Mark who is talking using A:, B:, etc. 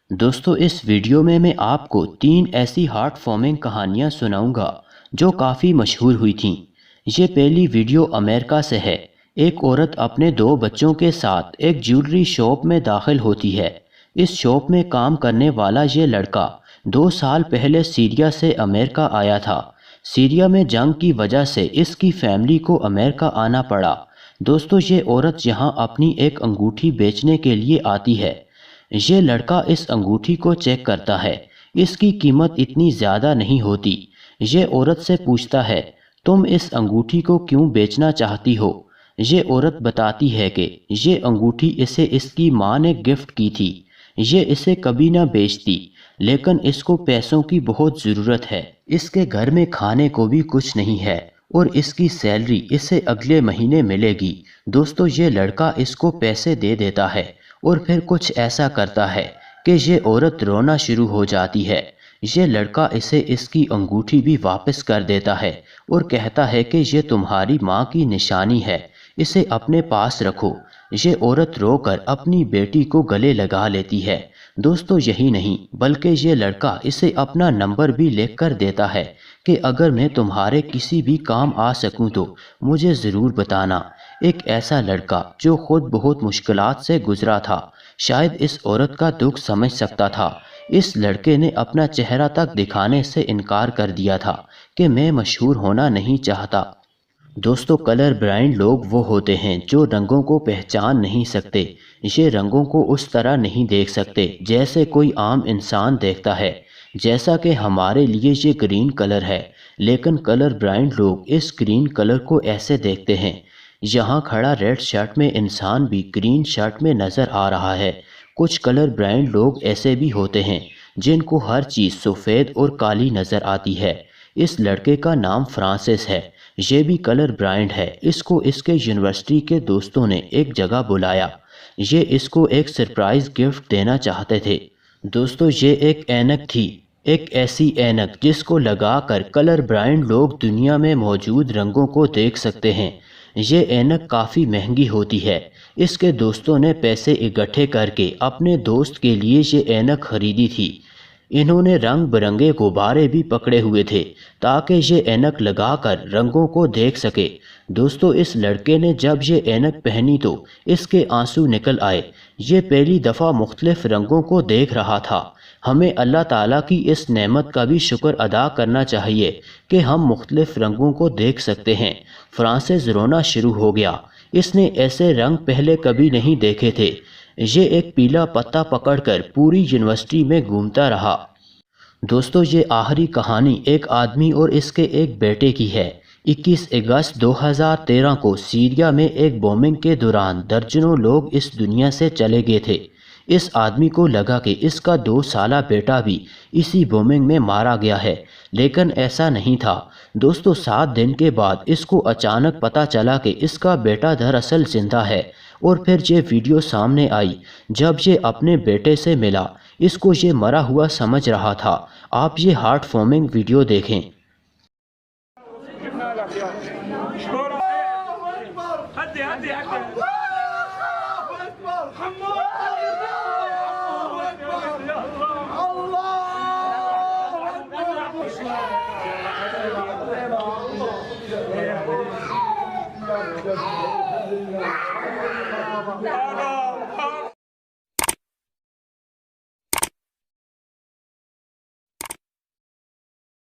A: دوستو اس ویڈیو میں آپ کو 3 ایسی ہارٹ فارمنگ کہانیاں سناؤں گا جو کافی مشہور ہوئی تھیں۔ یہ پہلی ویڈیو امریکہ سے ہے۔ ایک عورت اپنے 2 بچوں کے ساتھ ایک جیولری شاپ میں داخل ہوتی ہے۔ اس شاپ میں کام کرنے والا یہ لڑکا 2 سال پہلے سیریا سے امریکہ آیا تھا۔ سیریا میں جنگ کی وجہ سے اس کی فیملی کو امریکہ آنا پڑا۔ دوستو یہ عورت یہاں اپنی ایک انگوٹھی بیچنے کے لیے آتی ہے۔ یہ لڑکا اس انگوٹھی کو چیک کرتا ہے۔ اس کی قیمت اتنی زیادہ نہیں ہوتی۔ یہ عورت سے پوچھتا ہے، تم اس انگوٹھی کو کیوں بیچنا چاہتی ہو؟ یہ عورت بتاتی ہے کہ یہ انگوٹھی اسے اس کی ماں نے گفٹ کی تھی۔ یہ اسے کبھی نہ بیچتی، لیکن اس کو پیسوں کی بہت ضرورت ہے۔ اس کے گھر میں کھانے کو بھی کچھ نہیں ہے اور اس کی سیلری اسے اگلے مہینے ملے گی۔ دوستو یہ لڑکا اس کو پیسے دے دیتا ہے اور پھر کچھ ایسا کرتا ہے کہ یہ عورت رونا شروع ہو جاتی ہے۔ یہ لڑکا اسے اس کی انگوٹھی بھی واپس کر دیتا ہے اور کہتا ہے کہ یہ تمہاری ماں کی نشانی ہے، اسے اپنے پاس رکھو۔ یہ عورت رو کر اپنی بیٹی کو گلے لگا لیتی ہے۔ دوستو یہی نہیں بلکہ یہ لڑکا اسے اپنا نمبر بھی لکھ کر دیتا ہے کہ اگر میں تمہارے کسی بھی کام آ سکوں تو مجھے ضرور بتانا۔ ایک ایسا لڑکا جو خود بہت مشکلات سے گزرا تھا شاید اس عورت کا دکھ سمجھ سکتا تھا۔ اس لڑکے نے اپنا چہرہ تک دکھانے سے انکار کر دیا تھا کہ میں مشہور ہونا نہیں چاہتا۔ دوستو کلر بلائنڈ لوگ وہ ہوتے ہیں جو رنگوں کو پہچان نہیں سکتے۔ یہ رنگوں کو اس طرح نہیں دیکھ سکتے جیسے کوئی عام انسان دیکھتا ہے۔ جیسا کہ ہمارے لیے یہ گرین کلر ہے، لیکن کلر بلائنڈ لوگ اس گرین کلر کو ایسے دیکھتے ہیں۔ یہاں کھڑا ریڈ شرٹ میں انسان بھی گرین شرٹ میں نظر آ رہا ہے۔ کچھ کلر بلائنڈ لوگ ایسے بھی ہوتے ہیں جن کو ہر چیز سفید اور کالی نظر آتی ہے۔ اس لڑکے کا نام فرانسس ہے۔ یہ بھی کلر بلائنڈ ہے۔ اس کو اس کے یونیورسٹی کے دوستوں نے ایک جگہ بلایا۔ یہ اس کو ایک سرپرائز گفٹ دینا چاہتے تھے۔ دوستو یہ ایک اینک تھی، ایک ایسی اینک جس کو لگا کر کلر بلائنڈ لوگ دنیا میں موجود رنگوں کو دیکھ سکتے ہیں۔ یہ اینک کافی مہنگی ہوتی ہے۔ اس کے دوستوں نے پیسے اکٹھے کر کے اپنے دوست کے لیے یہ اینک خریدی تھی۔ انہوں نے رنگ برنگے غبارے بھی پکڑے ہوئے تھے تاکہ یہ اینک لگا کر رنگوں کو دیکھ سکے۔ دوستو اس لڑکے نے جب یہ اینک پہنی تو اس کے آنسو نکل آئے۔ یہ پہلی دفعہ مختلف رنگوں کو دیکھ رہا تھا۔ ہمیں اللہ تعالیٰ کی اس نعمت کا بھی شکر ادا کرنا چاہیے کہ ہم مختلف رنگوں کو دیکھ سکتے ہیں۔ فرانسس رونا شروع ہو گیا۔ اس نے ایسے رنگ پہلے کبھی نہیں دیکھے تھے۔ یہ ایک پیلا پتا پکڑ کر پوری یونیورسٹی میں گھومتا رہا۔ دوستو یہ آخری کہانی ایک آدمی اور اس کے ایک بیٹے کی ہے۔ 21 اگست 2013 کو سیریا میں ایک بومنگ کے دوران درجنوں لوگ اس دنیا سے چلے گئے تھے۔ اس آدمی کو لگا کہ اس کا 2 سالہ بیٹا بھی اسی بومنگ میں مارا گیا ہے، لیکن ایسا نہیں تھا۔ دوستو 7 دن کے بعد اس کو اچانک پتہ چلا کہ اس کا بیٹا دراصل زندہ ہے، اور پھر یہ ویڈیو سامنے آئی جب یہ اپنے بیٹے سے ملا۔ اس کو یہ مرا ہوا سمجھ رہا تھا۔ آپ یہ ہارٹ فارمنگ ویڈیو دیکھیں۔